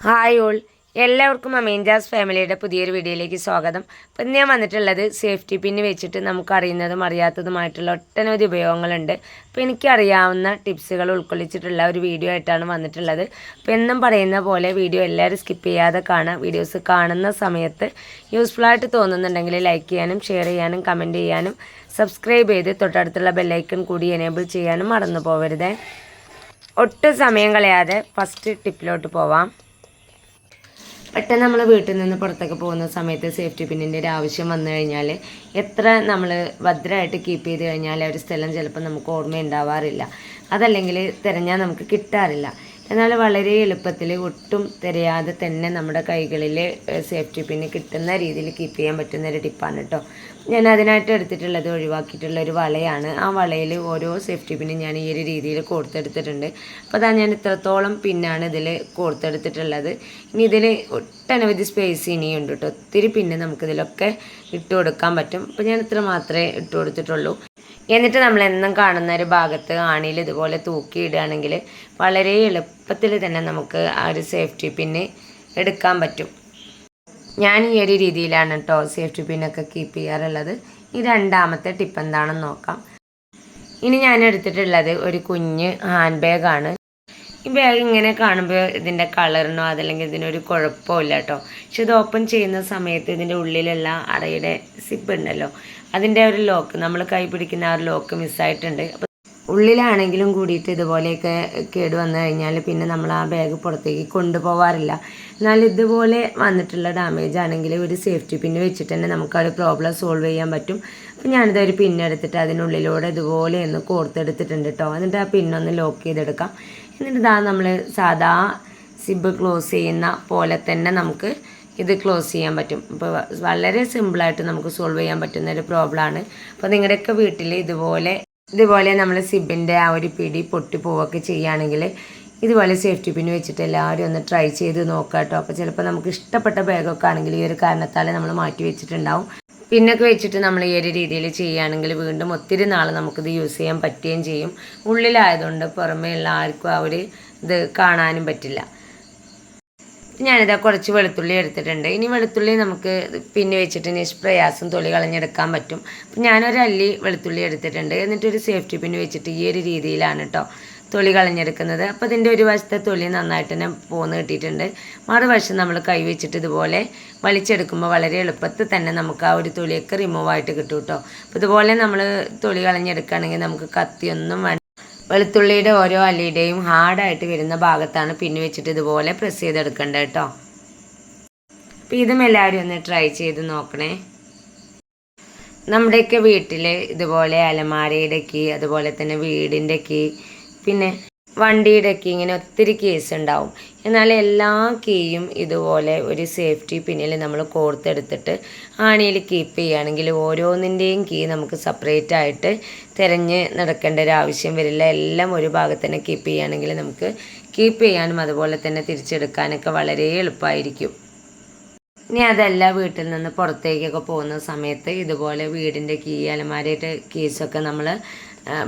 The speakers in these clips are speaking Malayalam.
ഹായ് ഓൾ, എല്ലാവർക്കും അമീൻജാസ് ഫാമിലിയുടെ പുതിയൊരു വീഡിയോയിലേക്ക് സ്വാഗതം. ഇപ്പം ഞാൻ വന്നിട്ടുള്ളത് സേഫ്റ്റി പിന്ന് വെച്ചിട്ട് നമുക്കറിയുന്നതും അറിയാത്തതുമായിട്ടുള്ള ഒട്ടനവധി ഉപയോഗങ്ങളുണ്ട്. അപ്പോൾ എനിക്കറിയാവുന്ന ടിപ്സുകൾ ഉൾക്കൊള്ളിച്ചിട്ടുള്ള ഒരു വീഡിയോ ആയിട്ടാണ് വന്നിട്ടുള്ളത്. അപ്പോൾ എന്നും പറയുന്ന പോലെ വീഡിയോ എല്ലാവരും സ്കിപ്പ് ചെയ്യാതെ കാണുക. വീഡിയോസ് കാണുന്ന സമയത്ത് യൂസ്ഫുള്ളായിട്ട് തോന്നുന്നുണ്ടെങ്കിൽ ലൈക്ക് ചെയ്യാനും ഷെയർ ചെയ്യാനും കമൻറ്റ് ചെയ്യാനും സബ്സ്ക്രൈബ് ചെയ്ത് തൊട്ടടുത്തുള്ള ബെല്ലൈക്കൺ കൂടി എനേബിൾ ചെയ്യാനും മറന്നു പോകരുത്. ഒട്ടും സമയം കളയാതെ ഫസ്റ്റ് ടിപ്പിലോട്ട് പോവാം. പെട്ടെന്ന് നമ്മൾ വീട്ടിൽ നിന്ന് പുറത്തൊക്കെ പോകുന്ന സമയത്ത് സേഫ്റ്റി പിന്നിൻ്റെ ഒരു ആവശ്യം വന്നു കഴിഞ്ഞാൽ എത്ര നമ്മൾ ഭദ്രമായിട്ട് കീപ്പ് ചെയ്ത് കഴിഞ്ഞാൽ ഒരു സ്ഥലം ചിലപ്പോൾ നമുക്ക് ഓർമ്മയുണ്ടാവാറില്ല, അതല്ലെങ്കിൽ തിരഞ്ഞാൽ നമുക്ക് കിട്ടാറില്ല. എന്നാൽ വളരെ എളുപ്പത്തിൽ ഒട്ടും തിരയാതെ തന്നെ നമ്മുടെ കൈകളിൽ സേഫ്റ്റി പിന്ന് കിട്ടുന്ന രീതിയിൽ കീപ്പ് ചെയ്യാൻ പറ്റുന്ന ഒരു ടിപ്പാണ് കേട്ടോ. ഞാൻ അതിനായിട്ട് എടുത്തിട്ടുള്ളത് ഒഴിവാക്കിയിട്ടുള്ള ഒരു വളയാണ്. ആ വളയിൽ ഓരോ സേഫ്റ്റി പിന്നും ഞാൻ ഈ ഒരു രീതിയിൽ കോർത്തെടുത്തിട്ടുണ്ട്. അപ്പോൾ അതാ ഞാൻ ഇത്രത്തോളം പിന്നാണ് ഇതിൽ കോർത്തെടുത്തിട്ടുള്ളത്. ഇനി ഇതിൽ ഒട്ടനവധി സ്പേസ് ഇനിയുണ്ട് കേട്ടോ. ഒത്തിരി പിന്നെ നമുക്കിതിലൊക്കെ ഇട്ട് കൊടുക്കാൻ പറ്റും. അപ്പോൾ ഞാൻ ഇത്ര മാത്രമേ ഇട്ട് കൊടുത്തിട്ടുള്ളൂ. എന്നിട്ട് നമ്മൾ എന്നും കാണുന്ന ഒരു ഭാഗത്ത് ആണിയിൽ ഇതുപോലെ തൂക്കിയിടുകയാണെങ്കിൽ വളരെ എളുപ്പത്തിൽ തന്നെ നമുക്ക് ആ ഒരു സേഫ്റ്റി പിന്ന് എടുക്കാൻ പറ്റും. ഞാൻ ഈ ഒരു രീതിയിലാണ് കേട്ടോ സേഫ്റ്റി പിന്നൊക്കെ കീപ്പ് ചെയ്യാറുള്ളത്. ഈ രണ്ടാമത്തെ ടിപ്പ് എന്താണെന്ന് നോക്കാം. ഇനി ഞാൻ എടുത്തിട്ടുള്ളത് ഒരു കുഞ്ഞ് ഹാൻഡ് ബാഗാണ്. ഈ ബാഗ് ഇങ്ങനെ കാണുമ്പോൾ ഇതിൻ്റെ കളറിനോ അതല്ലെങ്കിൽ ഇതിനൊരു കുഴപ്പമില്ല കേട്ടോ. പക്ഷെ ഇത് ഓപ്പൺ ചെയ്യുന്ന സമയത്ത് ഇതിൻ്റെ ഉള്ളിലുള്ള അറയുടെ സിപ്പ് ഉണ്ടല്ലോ, അതിൻ്റെ ഒരു ലോക്ക്, നമ്മൾ കൈ പിടിക്കുന്ന ആ ഒരു ലോക്ക് മിസ്സായിട്ടുണ്ട്. അപ്പോൾ ഉള്ളിലാണെങ്കിലും കൂടിയിട്ട് ഇതുപോലെയൊക്കെ കേട് വന്നു കഴിഞ്ഞാൽ പിന്നെ നമ്മൾ ആ ബാഗ് പുറത്തേക്ക് കൊണ്ടുപോകാറില്ല. എന്നാൽ ഇതുപോലെ വന്നിട്ടുള്ള ഡാമേജ് ആണെങ്കിൽ ഒരു സേഫ്റ്റി പിന്ന് വെച്ചിട്ട് തന്നെ നമുക്ക് ആ ഒരു പ്രോബ്ലം സോൾവ് ചെയ്യാൻ പറ്റും. അപ്പോൾ ഞാനിതൊരു പിന്നെടുത്തിട്ട് അതിനുള്ളിലൂടെ ഇതുപോലെ ഒന്ന് കോർത്തെടുത്തിട്ടുണ്ട് കേട്ടോ. എന്നിട്ട് ആ പിന്നൊന്ന് ലോക്ക് ചെയ്തെടുക്കാം. എന്നിട്ട് ഇതാ നമ്മൾ സാധാ സിബ് ക്ലോസ് ചെയ്യുന്ന പോലെ തന്നെ നമുക്ക് ഇത് ക്ലോസ് ചെയ്യാൻ പറ്റും. അപ്പോൾ വളരെ സിമ്പിളായിട്ട് നമുക്ക് സോൾവ് ചെയ്യാൻ പറ്റുന്ന ഒരു പ്രോബ്ലമാണ്. അപ്പോൾ നിങ്ങളുടെയൊക്കെ വീട്ടിൽ ഇതുപോലെ നമ്മൾ സിബിൻ്റെ ആ ഒരു പിടി പൊട്ടി പോവുകയൊക്കെ ചെയ്യുകയാണെങ്കിൽ ഇതുപോലെ സേഫ്റ്റി പിന്ന് വെച്ചിട്ട് എല്ലാവരും ഒന്ന് ട്രൈ ചെയ്ത് നോക്കാം കേട്ടോ. അപ്പോൾ ചിലപ്പോൾ നമുക്ക് ഇഷ്ടപ്പെട്ട ബാഗൊക്കെ ആണെങ്കിൽ ഈ ഒരു കാരണത്താൽ നമ്മൾ മാറ്റി വെച്ചിട്ടുണ്ടാവും. പിന്നൊക്കെ വെച്ചിട്ട് നമ്മൾ ഈ ഒരു രീതിയിൽ ചെയ്യുകയാണെങ്കിൽ വീണ്ടും ഒത്തിരി നാൾ നമുക്കിത് യൂസ് ചെയ്യാൻ പറ്റുകയും ചെയ്യും. ഉള്ളിലായതുകൊണ്ട് പുറമേ ഉള്ള ആർക്കും ആ ഒരു ഇത് കാണാനും പറ്റില്ല. ഞാനിതാ കുറച്ച് വെളുത്തുള്ളി എടുത്തിട്ടുണ്ട്. ഇനി വെളുത്തുള്ളി നമുക്ക് പിന്നെ വെച്ചിട്ട് നിഷ്പ്രയാസം തൊലി കളഞ്ഞെടുക്കാൻ പറ്റും. അപ്പം ഞാനൊരു അല്ലി വെളുത്തുള്ളി എടുത്തിട്ടുണ്ട്. എന്നിട്ടൊരു സേഫ്റ്റി പിന്ന് വെച്ചിട്ട് ഈ ഒരു രീതിയിലാണ് കേട്ടോ തൊലി കളഞ്ഞെടുക്കുന്നത്. അപ്പോൾ ഇതിൻ്റെ ഒരു വശത്തെ തൊലി നന്നായിട്ട് തന്നെ പോന്ന് കിട്ടിയിട്ടുണ്ട്. മറുവശം നമ്മൾ കൈ വെച്ചിട്ട് ഇതുപോലെ വലിച്ചെടുക്കുമ്പോൾ വളരെ എളുപ്പത്തിൽ തന്നെ നമുക്ക് ആ ഒരു തൊലിയൊക്കെ റിമൂവ് ആയിട്ട് കിട്ടും കേട്ടോ. അപ്പോൾ ഇതുപോലെ നമ്മൾ തൊലി കളഞ്ഞെടുക്കുകയാണെങ്കിൽ നമുക്ക് കത്തിയൊന്നും വേണ്ട. വെളുത്തുള്ളിയുടെ ഓരോ അല്ലിയുടെയും ഹാർഡായിട്ട് വരുന്ന ഭാഗത്താണ് പിന്നെ വെച്ചിട്ട് ഇതുപോലെ പ്രസ് ചെയ്തെടുക്കേണ്ടത് കേട്ടോ. അപ്പോൾ ഇതും എല്ലാവരും ഒന്ന് ട്രൈ ചെയ്ത് നോക്കണേ. നമ്മുടെയൊക്കെ വീട്ടിൽ ഇതുപോലെ അലമാരയുടെ കീ, അതുപോലെ തന്നെ വീടിൻ്റെ കീ, പിന്നെ വണ്ടിയുടെ കീ, ഇങ്ങനെ ഒത്തിരി കീസ് ഉണ്ടാവും. എന്നാൽ എല്ലാ കീയും ഇതുപോലെ ഒരു സേഫ്റ്റി പിന്നിൽ നമ്മൾ കോർത്തെടുത്തിട്ട് ആണിയിൽ കീപ്പ് ചെയ്യുകയാണെങ്കിൽ ഓരോന്നിൻ്റെയും കീ നമുക്ക് സെപ്പറേറ്റ് ആയിട്ട് തിരഞ്ഞ് നടക്കേണ്ട ഒരു ആവശ്യം വരില്ല. എല്ലാം ഒരു ഭാഗത്ത് തന്നെ കീപ്പ് ചെയ്യുകയാണെങ്കിൽ നമുക്ക് കീപ്പ് ചെയ്യാനും അതുപോലെ തന്നെ തിരിച്ചെടുക്കാനൊക്കെ വളരെ എളുപ്പമായിരിക്കും. ഇനി അതല്ല, വീട്ടിൽ നിന്ന് പുറത്തേക്കൊക്കെ പോകുന്ന സമയത്ത് ഇതുപോലെ വീടിൻ്റെ കീ, അലമാരയുടെ കീസൊക്കെ നമ്മൾ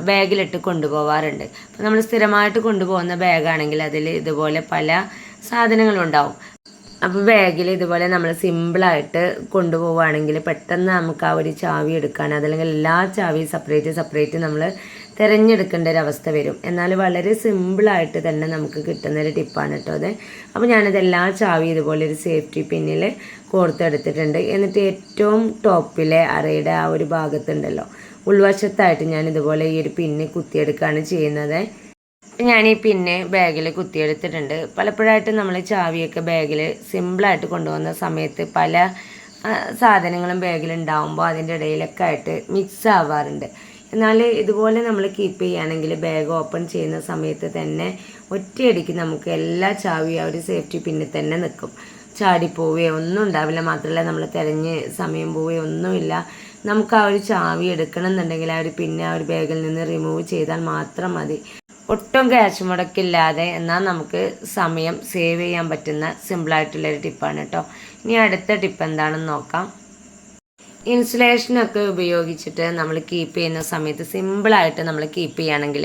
ബാഗിലിട്ട് കൊണ്ടുപോകാറുണ്ട്. അപ്പോൾ നമ്മൾ സ്ഥിരമായിട്ട് കൊണ്ടുപോകുന്ന ബാഗാണെങ്കിൽ അതിൽ ഇതുപോലെ പല സാധനങ്ങളുണ്ടാവും. അപ്പോൾ ബാഗിൽ ഇതുപോലെ നമ്മൾ സിമ്പിളായിട്ട് കൊണ്ടുപോവുകയാണെങ്കിൽ പെട്ടെന്ന് നമുക്ക് ആ ഒരു ചാവി എടുക്കാൻ, അതല്ലെങ്കിൽ എല്ലാ ചാവിയും സെപ്പറേറ്റ് നമ്മൾ തിരഞ്ഞെടുക്കേണ്ട ഒരു അവസ്ഥ വരും. എന്നാൽ വളരെ സിമ്പിളായിട്ട് തന്നെ നമുക്ക് കിട്ടുന്നൊരു ടിപ്പാണ് കേട്ടോ അത്. അപ്പോൾ ഞാനിതെല്ലാ ചാവി ഇതുപോലെ ഒരു സേഫ്റ്റി പിന്നിൽ കോർത്തെടുത്തിട്ടുണ്ട്. എന്നിട്ട് ഏറ്റവും ടോപ്പിലെ അറയുടെ ആ ഒരു ഭാഗത്തുണ്ടല്ലോ, ഉൾവശത്തായിട്ട് ഞാൻ ഇതുപോലെ ഈ ഒരു പിന്ന് കുത്തിയെടുക്കുകയാണ് ചെയ്യുന്നത്. ഞാൻ ഈ പിന്ന് ബാഗിൽ കുത്തിയെടുത്തിട്ടുണ്ട്. പലപ്പോഴായിട്ട് നമ്മൾ ചാവിയൊക്കെ ബാഗിൽ സിമ്പിളായിട്ട് കൊണ്ടുപോകുന്ന സമയത്ത് പല സാധനങ്ങളും ബാഗിലുണ്ടാവുമ്പോൾ അതിൻ്റെ ഇടയിലൊക്കെ ആയിട്ട് മിക്സ് ആവാറുണ്ട്. എന്നാൽ ഇതുപോലെ നമ്മൾ കീപ്പ് ചെയ്യുകയാണെങ്കിൽ ബാഗ് ഓപ്പൺ ചെയ്യുന്ന സമയത്ത് തന്നെ ഒറ്റയടിക്ക് നമുക്ക് എല്ലാ ചാവിയും ആ ഒരു സേഫ്റ്റി പിന്നിൽ തന്നെ നിൽക്കും. ചാടിപ്പോവുകയോ ഒന്നും ഉണ്ടാവില്ല. മാത്രമല്ല നമ്മൾ തിരഞ്ഞ് സമയം പോവുകയോ ഒന്നുമില്ല. നമുക്ക് ആ ഒരു ചാവി എടുക്കണം എന്നുണ്ടെങ്കിൽ ആ ഒരു പിന്നെ ആ ഒരു ബാഗിൽ നിന്ന് റിമൂവ് ചെയ്താൽ മാത്രം മതി. ഒട്ടും ക്യാഷ് മുടക്കില്ലാതെ എന്നാൽ നമുക്ക് സമയം സേവ് ചെയ്യാൻ പറ്റുന്ന സിമ്പിളായിട്ടുള്ളൊരു ടിപ്പാണ് കേട്ടോ. ഇനി അടുത്ത ടിപ്പ് എന്താണെന്ന് നോക്കാം. ഇൻസുലേഷനൊക്കെ ഉപയോഗിച്ചിട്ട് നമ്മൾ കീപ്പ് ചെയ്യുന്ന സമയത്ത് സിമ്പിളായിട്ട് നമ്മൾ കീപ്പ് ചെയ്യുകയാണെങ്കിൽ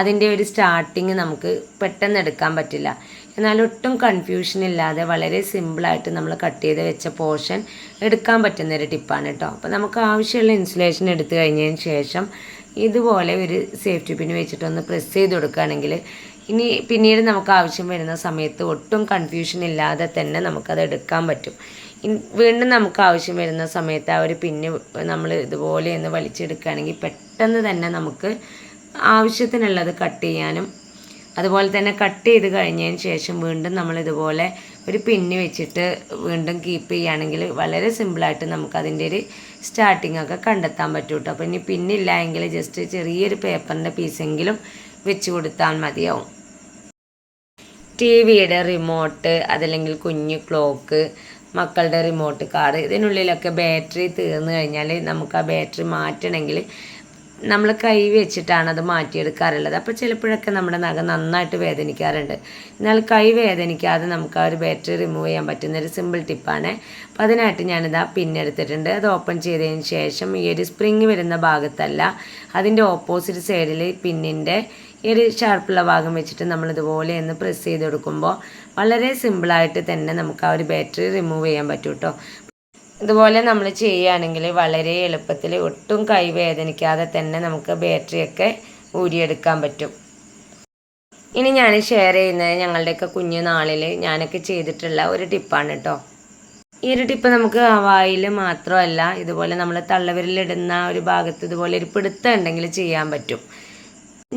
അതിൻ്റെ ഒരു സ്റ്റാർട്ടിങ് നമുക്ക് പെട്ടെന്ന് എടുക്കാൻ പറ്റില്ല. എന്നാൽ ഒട്ടും കൺഫ്യൂഷൻ ഇല്ലാതെ വളരെ സിമ്പിളായിട്ട് നമ്മൾ കട്ട് ചെയ്ത് വെച്ച പോർഷൻ എടുക്കാൻ പറ്റുന്നൊരു ടിപ്പാണ് കേട്ടോ. അപ്പോൾ നമുക്ക് ആവശ്യമുള്ള ഇൻസുലേഷൻ എടുത്തു കഴിഞ്ഞതിന് ശേഷം ഇതുപോലെ ഒരു സേഫ്റ്റി പിൻ വെച്ചിട്ടൊന്ന് പ്രസ് ചെയ്ത് കൊടുക്കുകയാണെങ്കിൽ പിന്നീട് നമുക്ക് ആവശ്യം വരുന്ന സമയത്ത് ഒട്ടും കൺഫ്യൂഷൻ ഇല്ലാതെ തന്നെ നമുക്കത് എടുക്കാൻ പറ്റും. വീണ്ടും നമുക്ക് ആവശ്യം വരുന്ന സമയത്ത് ആ ഒരു പിന്ന് നമ്മൾ ഇതുപോലെ ഒന്ന് വലിച്ചെടുക്കുകയാണെങ്കിൽ പെട്ടെന്ന് തന്നെ നമുക്ക് ആവശ്യത്തിനുള്ളത് കട്ട് ചെയ്യാനും, അതുപോലെ തന്നെ കട്ട് ചെയ്ത് കഴിഞ്ഞതിന് ശേഷം വീണ്ടും നമ്മൾ ഇതുപോലെ ഒരു പിന്ന് വെച്ചിട്ട് വീണ്ടും കീപ്പ് ചെയ്യുകയാണെങ്കിൽ വളരെ സിമ്പിളായിട്ട് നമുക്കതിൻ്റെ ഒരു സ്റ്റാർട്ടിംഗ് ഒക്കെ കണ്ടെത്താൻ പറ്റും കേട്ടോ. അപ്പോൾ ഇനി പിന്നില്ല എങ്കിൽ ജസ്റ്റ് ചെറിയൊരു പേപ്പറിൻ്റെ പീസെങ്കിലും വെച്ച് കൊടുത്താൽ മതിയാവും. ടിവിയുടെ റിമോട്ട്, അതല്ലെങ്കിൽ കുഞ്ഞു ക്ലോക്ക്, മക്കളുടെ റിമോട്ട് കാർ, ഇതിനുള്ളിലൊക്കെ ബാറ്ററി തീർന്നു കഴിഞ്ഞാൽ നമുക്ക് ആ ബാറ്ററി മാറ്റണമെങ്കിൽ നമ്മൾ കൈ വെച്ചിട്ടാണ് അത് മാറ്റിയെടുക്കാറുള്ളത്. അപ്പോൾ ചിലപ്പോഴൊക്കെ നമ്മുടെ നഖം നന്നായിട്ട് വേദനിക്കാറുണ്ട്. എന്നാൽ കൈ വേദനിക്കാതെ നമുക്ക് ആ ഒരു ബാറ്ററി റിമൂവ് ചെയ്യാൻ പറ്റുന്നൊരു സിമ്പിൾ ടിപ്പാണ്. അപ്പോൾ അതിനായിട്ട് ഞാനിതാ പിന്നെടുത്തിട്ടുണ്ട്. അത് ഓപ്പൺ ചെയ്തതിന് ശേഷം ഈ ഒരു സ്പ്രിങ് വരുന്ന ഭാഗത്തല്ല, അതിൻ്റെ ഓപ്പോസിറ്റ് സൈഡിൽ പിന്നിൻ്റെ ഈ ഒരു ഷാർപ്പുള്ള ഭാഗം വെച്ചിട്ട് നമ്മളിതുപോലെ ഒന്ന് പ്രസ് ചെയ്ത് കൊടുക്കുമ്പോൾ വളരെ സിമ്പിളായിട്ട് തന്നെ നമുക്ക് ആ ഒരു ബാറ്ററി റിമൂവ് ചെയ്യാൻ പറ്റും കേട്ടോ. ഇതുപോലെ നമ്മൾ ചെയ്യുകയാണെങ്കിൽ വളരെ എളുപ്പത്തിൽ ഒട്ടും കൈ വേദനിക്കാതെ തന്നെ നമുക്ക് ബാറ്ററിയൊക്കെ ഊരിയെടുക്കാൻ പറ്റും. ഇനി ഞാൻ ഷെയർ ചെയ്യുന്നത് ഞങ്ങളുടെയൊക്കെ കുഞ്ഞു നാളിൽ ഞാനൊക്കെ ചെയ്തിട്ടുള്ള ഒരു ടിപ്പാണ് കേട്ടോ. ഈ ഒരു ടിപ്പ് നമുക്ക് ഹവായിൽ മാത്രമല്ല, ഇതുപോലെ നമ്മൾ തള്ളവിരലിടുന്ന ഒരു ഭാഗത്ത് ഇതുപോലെ ഒരു പിടുത്തം ഉണ്ടെങ്കിൽ ചെയ്യാൻ പറ്റും.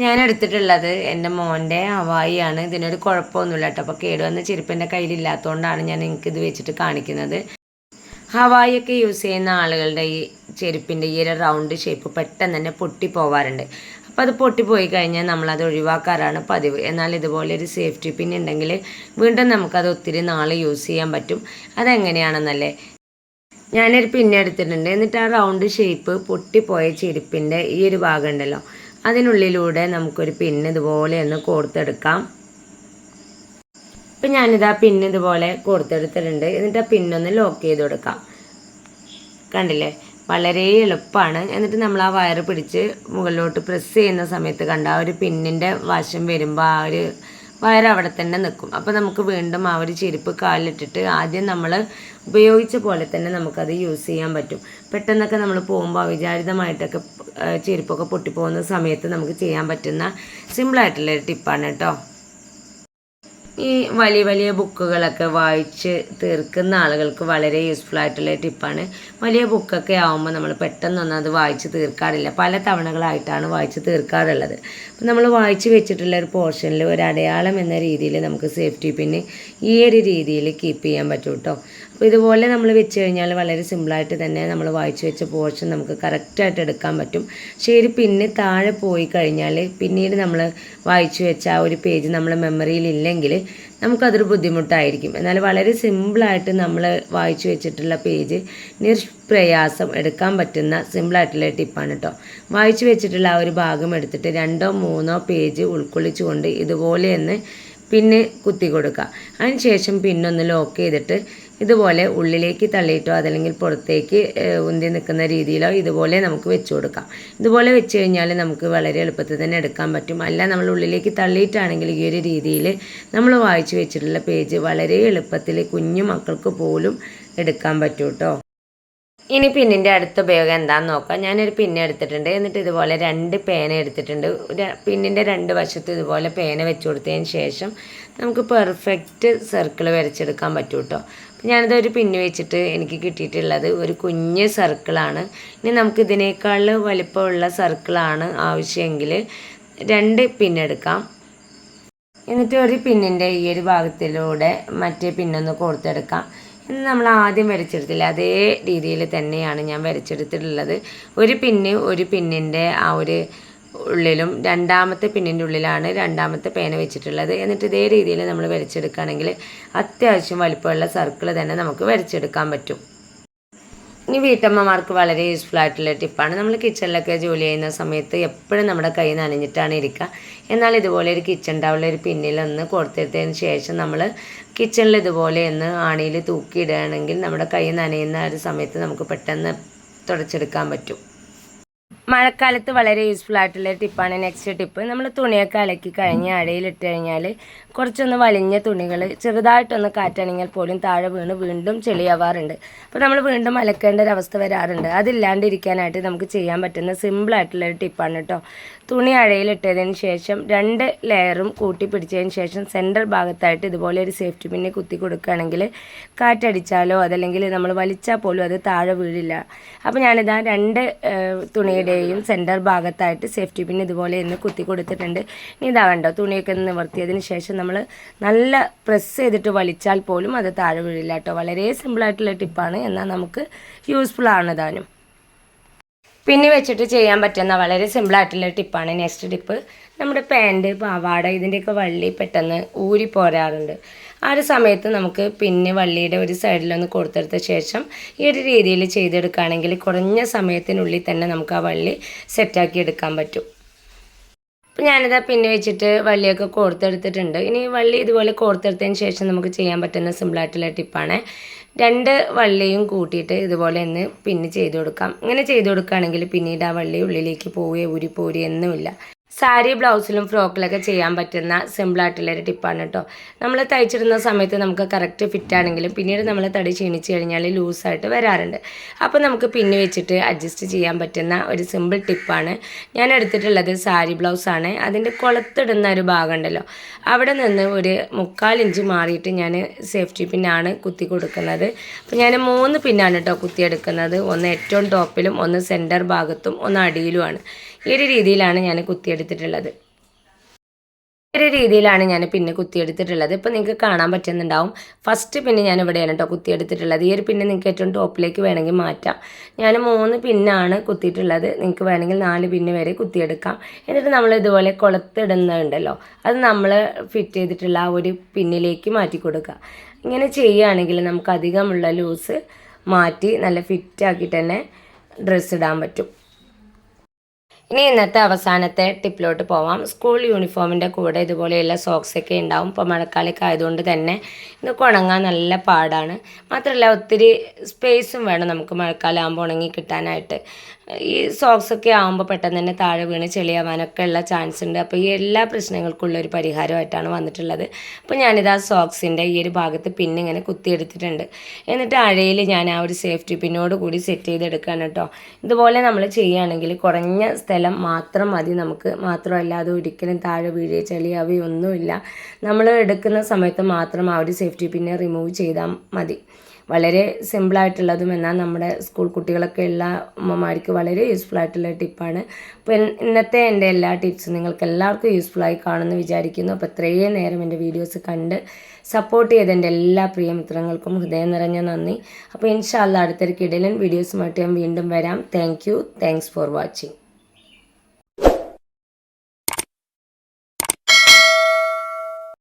ഞാൻ എടുത്തിട്ടുള്ളത് എൻ്റെ മോൻ്റെ ഹവായിയാണ്. ഇതിനൊരു കുഴപ്പമൊന്നുമില്ല കേട്ടോ. അപ്പോൾ കേടുവന്ന ചെരുപ്പ് എൻ്റെ കയ്യിലില്ലാത്തതുകൊണ്ടാണ് ഞാൻ എനിക്കിത് വെച്ചിട്ട് കാണിക്കുന്നത്. ഹവായിയൊക്കെ യൂസ് ചെയ്യുന്ന ആളുകളുടെ ഈ ചെരുപ്പിൻ്റെ ഈ ഒരു റൗണ്ട് ഷേപ്പ് പെട്ടെന്ന് തന്നെ പൊട്ടിപ്പോവാറുണ്ട്. അപ്പോൾ അത് പൊട്ടിപ്പോയി കഴിഞ്ഞാൽ നമ്മളത് ഒഴിവാക്കാറാണ് പതിവ്. എന്നാൽ ഇതുപോലെ ഒരു സേഫ്റ്റി പിൻ ഉണ്ടെങ്കിൽ വീണ്ടും നമുക്കത് ഒത്തിരി നാൾ യൂസ് ചെയ്യാൻ പറ്റും. അതെങ്ങനെയാണെന്നല്ലേ, ഞാനൊരു പിന്നെടുത്തിട്ടുണ്ട്. എന്നിട്ട് ആ റൗണ്ട് ഷേപ്പ് പൊട്ടിപ്പോയ ചെരുപ്പിൻ്റെ ഈ ഒരു ഭാഗം ഉണ്ടല്ലോ, അതിനുള്ളിലൂടെ നമുക്കൊരു പിന്ന് ഇതുപോലെ ഒന്ന് കോർത്തെടുക്കാം. ഇപ്പം ഞാനിതാ പിന്ന് ഇതുപോലെ കോർത്തെടുത്തിട്ടുണ്ട്. എന്നിട്ട് ആ പിന്നൊന്ന് ലോക്ക് ചെയ്ത് കൊടുക്കാം. കണ്ടില്ലേ, വളരെ എളുപ്പമാണ്. എന്നിട്ട് നമ്മൾ ആ വയറ് പിടിച്ച് മുകളിലോട്ട് പ്രസ് ചെയ്യുന്ന സമയത്ത് കണ്ട ആ ഒരു പിന്നിൻ്റെ വശം വരുമ്പോൾ ആ ഒരു വയർ അവിടെ തന്നെ നിൽക്കും. അപ്പോൾ നമുക്ക് വീണ്ടും ആ ഒരു ചെരുപ്പ് കാലിലിട്ടിട്ട് ആദ്യം നമ്മൾ ഉപയോഗിച്ച പോലെ തന്നെ നമുക്കത് യൂസ് ചെയ്യാൻ പറ്റും. പെട്ടെന്നൊക്കെ നമ്മൾ പോകുമ്പോൾ അവിചാരിതമായിട്ടൊക്കെ ചെരുപ്പൊക്കെ പൊട്ടിപ്പോകുന്ന സമയത്ത് നമുക്ക് ചെയ്യാൻ പറ്റുന്ന സിമ്പിളായിട്ടുള്ളൊരു ടിപ്പാണ് കേട്ടോ. ഈ വലിയ വലിയ ബുക്കുകളൊക്കെ വായിച്ച് തീർക്കുന്ന ആളുകൾക്ക് വളരെ യൂസ്ഫുൾ ആയിട്ടുള്ള ടിപ്പാണ്. വലിയ ബുക്കൊക്കെ ആകുമ്പോൾ നമ്മൾ പെട്ടെന്നൊന്നും അത് വായിച്ച് തീർക്കാറില്ല, പല തവണകളായിട്ടാണ് വായിച്ച് തീർക്കാറുള്ളത്. അപ്പോൾ നമ്മൾ വായിച്ച് വെച്ചിട്ടുള്ള ഒരു പോർഷനിൽ ഒരു അടയാളം എന്ന രീതിയിൽ നമുക്ക് സേഫ്റ്റി പിന്ന് ഈ ഒരു രീതിയിൽ കീപ്പ് ചെയ്യാൻ പറ്റും കേട്ടോ. അപ്പോൾ ഇതുപോലെ നമ്മൾ വെച്ച് കഴിഞ്ഞാൽ വളരെ സിമ്പിളായിട്ട് തന്നെ നമ്മൾ വായിച്ച് വെച്ച പോർഷൻ നമുക്ക് കറക്റ്റായിട്ട് എടുക്കാൻ പറ്റും. പക്ഷേ ഒരു പിന്ന് താഴെ പോയി കഴിഞ്ഞാൽ പിന്നീട് നമ്മൾ വായിച്ച് വെച്ച ആ ഒരു പേജ് നമ്മുടെ മെമ്മറിയിൽ ഇല്ലെങ്കിൽ നമുക്കതൊരു ബുദ്ധിമുട്ടായിരിക്കും. എന്നാൽ വളരെ സിമ്പിളായിട്ട് നമ്മൾ വായിച്ചു വെച്ചിട്ടുള്ള പേജ് നിഷ്പ്രയാസം എടുക്കാൻ പറ്റുന്ന സിമ്പിളായിട്ടുള്ള ടിപ്പാണ് കേട്ടോ. വായിച്ചു വെച്ചിട്ടുള്ള ആ ഒരു ഭാഗം എടുത്തിട്ട് 2 or 3 പേജ് ഉൾക്കൊള്ളിച്ചുകൊണ്ട് ഇതുപോലെ ഒന്ന് പിന്നെ കുത്തി കൊടുക്കുക. അതിന് ശേഷം പിന്നൊന്ന് ലോക്ക് ചെയ്തിട്ട് ഇതുപോലെ ഉള്ളിലേക്ക് തള്ളിയിട്ടോ അതല്ലെങ്കിൽ പുറത്തേക്ക് ഉന്തി നിൽക്കുന്ന രീതിയിലോ ഇതുപോലെ നമുക്ക് വെച്ച് കൊടുക്കാം. ഇതുപോലെ വെച്ച് കഴിഞ്ഞാൽ നമുക്ക് വളരെ എളുപ്പത്തിൽ തന്നെ എടുക്കാൻ പറ്റും. അല്ല നമ്മൾ ഉള്ളിലേക്ക് തള്ളിയിട്ടാണെങ്കിൽ ഈ ഒരു രീതിയിൽ നമ്മൾ വായിച്ചു വെച്ചിട്ടുള്ള പേജ് വളരെ എളുപ്പത്തിൽ കുഞ്ഞു മക്കൾക്ക് പോലും എടുക്കാൻ പറ്റും കേട്ടോ. ഇനി പിന്നിൻ്റെ അടുത്ത ഉപയോഗം എന്താണെന്ന് നോക്കാം. ഞാനൊരു പിന്ന് എടുത്തിട്ടുണ്ട്. എന്നിട്ട് ഇതുപോലെ 2 പേന എടുത്തിട്ടുണ്ട്. പിന്നിൻ്റെ 2 വശത്തും ഇതുപോലെ പേന വെച്ച് കൊടുത്തതിന് ശേഷം നമുക്ക് പെർഫെക്റ്റ് സർക്കിൾ വരച്ചെടുക്കാൻ പറ്റും കേട്ടോ. അപ്പോൾ ഞാനിതൊരു പിന്ന് വെച്ചിട്ട് എനിക്ക് കിട്ടിയിട്ടുള്ളത് ഒരു കുഞ്ഞ് സർക്കിളാണ്. ഇനി നമുക്ക് ഇതിനേക്കാൾ വലിപ്പമുള്ള സർക്കിളാണ് ആവശ്യമെങ്കിൽ 2 പിന്നെടുക്കാം. എന്നിട്ട് ഒരു പിന്നിൻ്റെ ഈ ഒരു ഭാഗത്തിലൂടെ മറ്റേ പിന്നൊന്ന് കോർത്തെടുക്കാം. ഇന്ന് നമ്മൾ ആദ്യം വരച്ചെടുത്തില്ല അതേ രീതിയിൽ തന്നെയാണ് ഞാൻ വരച്ചെടുത്തിട്ടുള്ളത്. ഒരു പിന്നിൻ്റെ ആ ഒരു ഉള്ളിലും രണ്ടാമത്തെ പിന്നിൻ്റെ ഉള്ളിലാണ് രണ്ടാമത്തെ പേന വെച്ചിട്ടുള്ളത്. എന്നിട്ട് ഇതേ രീതിയിൽ നമ്മൾ വരച്ചെടുക്കുകയാണെങ്കിൽ അത്യാവശ്യം വലിപ്പമുള്ള സർക്കിൾ തന്നെ നമുക്ക് വരച്ചെടുക്കാൻ പറ്റും. ഇനി വീട്ടമ്മമാർക്ക് വളരെ യൂസ്ഫുൾ ആയിട്ടുള്ള ടിപ്പാണ്. നമ്മൾ കിച്ചണിലൊക്കെ ജോലി ചെയ്യുന്ന സമയത്ത് എപ്പോഴും നമ്മുടെ കൈ നനഞ്ഞിട്ടാണ് ഇരിക്കുക. എന്നാൽ ഇതുപോലെ ഒരു കിച്ചൺ ടവലിൽ ഒരു പിന്നിലൊന്ന് കൊടുത്തെടുത്തതിന് ശേഷം നമ്മൾ കിച്ചണിൽ ഇതുപോലെ ഒന്ന് ആണിയിൽ തൂക്കിയിടുകയാണെങ്കിൽ നമ്മുടെ കൈ നനയുന്ന ഒരു സമയത്ത് നമുക്ക് പെട്ടെന്ന് തുടച്ചെടുക്കാൻ പറ്റും. മഴക്കാലത്ത് വളരെ യൂസ്ഫുൾ ആയിട്ടുള്ള ടിപ്പാണ് നെക്സ്റ്റ് ടിപ്പ്. നമ്മൾ തുണിയൊക്കെ അലക്കി കഴിഞ്ഞ് അഴയിലിട്ട് കഴിഞ്ഞാൽ കുറച്ചൊന്ന് വലിഞ്ഞ തുണികൾ ചെറുതായിട്ടൊന്ന് കാറ്റണിഞ്ഞാൽ പോലും താഴെ വീണ്ടും ചെളിയാവാറുണ്ട്. അപ്പോൾ നമ്മൾ വീണ്ടും അലക്കേണ്ട ഒരവസ്ഥ വരാറുണ്ട്. അതില്ലാണ്ടിരിക്കാനായിട്ട് നമുക്ക് ചെയ്യാൻ പറ്റുന്ന സിമ്പിളായിട്ടുള്ളൊരു ടിപ്പാണ് കേട്ടോ. തുണി അഴയിലിട്ടതിന് ശേഷം 2 ലെയറും കൂട്ടി പിടിച്ചതിന് ശേഷം സെൻറ്റർ ഭാഗത്തായിട്ട് ഇതുപോലെ ഒരു സേഫ്റ്റി പിന്നെ കുത്തി കൊടുക്കുകയാണെങ്കിൽ കാറ്റടിച്ചാലോ അതല്ലെങ്കിൽ നമ്മൾ വലിച്ചാൽ പോലും അത് താഴെ വീഴില്ല. അപ്പോൾ ഞാനിതാ 2 തുണിയുടെയും സെൻറ്റർ ഭാഗത്തായിട്ട് സേഫ്റ്റി പിൻ ഇതുപോലെ ഒന്ന് കുത്തി കൊടുത്തിട്ടുണ്ട്. ഇനി ഇതാ കണ്ടോ, തുണിയൊക്കെ നിവർത്തിയതിന് ശേഷം നമ്മൾ നല്ല പ്രസ് ചെയ്തിട്ട് വലിച്ചാൽ പോലും അത് താഴെ വീഴില്ല കേട്ടോ. വളരെ സിമ്പിളായിട്ടുള്ള ടിപ്പാണ്, എന്നാൽ നമുക്ക് യൂസ്ഫുൾ ആണ് താനും. പിന്നെ വെച്ചിട്ട് ചെയ്യാൻ പറ്റുന്ന വളരെ സിമ്പിളായിട്ടുള്ള ടിപ്പാണ് നെക്സ്റ്റ് ടിപ്പ്. നമ്മുടെ പാൻറ്റ് പാവാട ഇതിൻ്റെയൊക്കെ വള്ളി പെട്ടെന്ന് ഊരി പോരാറുണ്ട്. ആ ഒരു സമയത്ത് നമുക്ക് പിന്നെ വള്ളിയുടെ ഒരു സൈഡിലൊന്ന് കൊടുത്തെടുത്ത ശേഷം ഈ ഒരു രീതിയിൽ ചെയ്തെടുക്കുകയാണെങ്കിൽ കുറഞ്ഞ സമയത്തിനുള്ളിൽ തന്നെ നമുക്ക് ആ വള്ളി സെറ്റാക്കി എടുക്കാൻ പറ്റും. അപ്പോൾ ഞാനിതാ പിന്നെ വെച്ചിട്ട് വള്ളിയൊക്കെ കോർത്തെടുത്തിട്ടുണ്ട്. ഇനി വള്ളി ഇതുപോലെ കോർത്തെടുത്തതിന് ശേഷം നമുക്ക് ചെയ്യാൻ പറ്റുന്ന സിമ്പിളായിട്ടുള്ള ടിപ്പാണ്. 2 വള്ളിയും കൂട്ടിയിട്ട് ഇതുപോലെ ഒന്ന് പിന്ന് ചെയ്ത് കൊടുക്കാം. ഇങ്ങനെ ചെയ്ത് കൊടുക്കുകയാണെങ്കിൽ പിന്നീട് ആ വള്ളി ഉള്ളിലേക്ക് പോവുകയോ ഊരിപ്പോരുകയൊന്നുമില്ല. സാരി ബ്ലൗസിലും ഫ്രോക്കിലൊക്കെ ചെയ്യാൻ പറ്റുന്ന സിമ്പിളായിട്ടുള്ളൊരു ടിപ്പാണ് കേട്ടോ. നമ്മൾ തയ്ച്ചിടുന്ന സമയത്ത് നമുക്ക് കറക്റ്റ് ഫിറ്റാണെങ്കിലും പിന്നീട് നമ്മൾ തടി ക്ഷീണിച്ച് കഴിഞ്ഞാൽ ലൂസായിട്ട് വരാറുണ്ട്. അപ്പോൾ നമുക്ക് പിന്ന് വെച്ചിട്ട് അഡ്ജസ്റ്റ് ചെയ്യാൻ പറ്റുന്ന ഒരു സിമ്പിൾ ടിപ്പാണ്. ഞാൻ എടുത്തിട്ടുള്ളത് സാരി ബ്ലൗസാണ്. അതിൻ്റെ കൊളത്തിടുന്ന ഒരു ഭാഗം ഉണ്ടല്ലോ, അവിടെ നിന്ന് ഒരു 3/4 ഇഞ്ച് മാറിയിട്ട് ഞാൻ സേഫ്റ്റി പിന്നാണ് കുത്തി കൊടുക്കുന്നത്. അപ്പോൾ ഞാൻ 3 പിന്നാണ് കേട്ടോ കുത്തിയെടുക്കുന്നത്. ഒന്ന് ഏറ്റവും ടോപ്പിലും ഒന്ന് സെൻറ്റർ ഭാഗത്തും ഒന്ന് അടിയിലുമാണ്. ഈ ഒരു രീതിയിലാണ് ഞാൻ കുത്തിയെടുത്തിട്ടുള്ളത്. പിന്നെ കുത്തിയെടുത്തിട്ടുള്ളത്. ഇപ്പോൾ നിങ്ങൾക്ക് കാണാൻ പറ്റുന്നുണ്ടാവും. ഫസ്റ്റ് പിന്നെ ഞാൻ ഇവിടെയാണ് കേട്ടോ കുത്തിയെടുത്തിട്ടുള്ളത്. ഈ ഒരു പിന്നെ നിങ്ങൾക്ക് ഏറ്റവും ടോപ്പിലേക്ക് വേണമെങ്കിൽ മാറ്റാം. ഞാൻ 3 പിന്നാണ് കുത്തിയിട്ടുള്ളത്. നിങ്ങൾക്ക് വേണമെങ്കിൽ 4 പിന്ന് വരെ കുത്തിയെടുക്കാം. എന്നിട്ട് നമ്മൾ ഇതുപോലെ കൊളുത്തിടുന്നുണ്ടല്ലോ, അത് നമ്മൾ ഫിറ്റ് ചെയ്തിട്ടുള്ള ആ ഒരു പിന്നിലേക്ക് മാറ്റി കൊടുക്കുക. ഇങ്ങനെ ചെയ്യുകയാണെങ്കിൽ നമുക്ക് അധികമുള്ള ലൂസ് മാറ്റി നല്ല ഫിറ്റാക്കിയിട്ട് തന്നെ ഡ്രസ്സ് ഇടാൻ പറ്റും. ഇനി ഇന്നത്തെ അവസാനത്തെ ടിപ്പിലോട്ട് പോവാം. സ്കൂൾ യൂണിഫോമിൻ്റെ കൂടെ ഇതുപോലെയുള്ള സോക്സൊക്കെ ഉണ്ടാവും. ഇപ്പോൾ മഴക്കാലമൊക്കെ ആയതുകൊണ്ട് തന്നെ ഇതൊക്കെ ഉണങ്ങാൻ നല്ല പാടാണ്. മാത്രമല്ല ഒത്തിരി സ്പേസും വേണം നമുക്ക് മഴക്കാലം ആകുമ്പോൾ ഉണങ്ങി കിട്ടാനായിട്ട്. ഈ സോക്സൊക്കെ ആകുമ്പോൾ പെട്ടെന്ന് തന്നെ താഴെ വീണ് ചെളിയാവാനൊക്കെ ഉള്ള ചാൻസ് ഉണ്ട്. അപ്പോൾ ഈ എല്ലാ പ്രശ്നങ്ങൾക്കുള്ളൊരു പരിഹാരമായിട്ടാണ് വന്നിട്ടുള്ളത്. അപ്പോൾ ഞാനിത് ആ സോക്സിൻ്റെ ഈ ഒരു ഭാഗത്ത് പിന്നെ ഇങ്ങനെ കുത്തിയെടുത്തിട്ടുണ്ട്. എന്നിട്ട് അഴയിൽ ഞാൻ ആ ഒരു സേഫ്റ്റി പിന്നോട് കൂടി സെറ്റ് ചെയ്തെടുക്കുകയാണ് കേട്ടോ. ഇതുപോലെ നമ്മൾ ചെയ്യുകയാണെങ്കിൽ കുറഞ്ഞ സ്ഥലം മാത്രം മതി നമുക്ക്. മാത്രമല്ല അത് ഒരിക്കലും താഴെ വീഴുകയോ ചെളിയാവുകയോ ഒന്നുമില്ല. നമ്മൾ എടുക്കുന്ന സമയത്ത് മാത്രം ആ ഒരു സേഫ്റ്റി പിന്നെ റിമൂവ് ചെയ്താൽ മതി. വളരെ സിമ്പിളായിട്ടുള്ളതും എന്നാൽ നമ്മുടെ സ്കൂൾ കുട്ടികളൊക്കെ ഉള്ള അമ്മമാർക്ക് വളരെ യൂസ്ഫുൾ ആയിട്ടുള്ള ടിപ്പാണ്. അപ്പോൾ ഇന്നത്തെ എൻ്റെ എല്ലാ ടിപ്സും നിങ്ങൾക്ക് എല്ലാവർക്കും യൂസ്ഫുള്ളായി കാണുമെന്ന് വിചാരിക്കുന്നു. അപ്പോൾ ഇത്രയും നേരം എൻ്റെ വീഡിയോസ് കണ്ട് സപ്പോർട്ട് ചെയ്ത എൻ്റെ എല്ലാ പ്രിയ മിത്രങ്ങൾക്കും ഹൃദയം നിറഞ്ഞ നന്ദി. അപ്പോൾ ഇൻഷാ അല്ലാഹ് അടുത്തൊരു കിടിലൻ വീഡിയോസുമായിട്ട് ഞാൻ വീണ്ടും വരാം. Thanks for watching.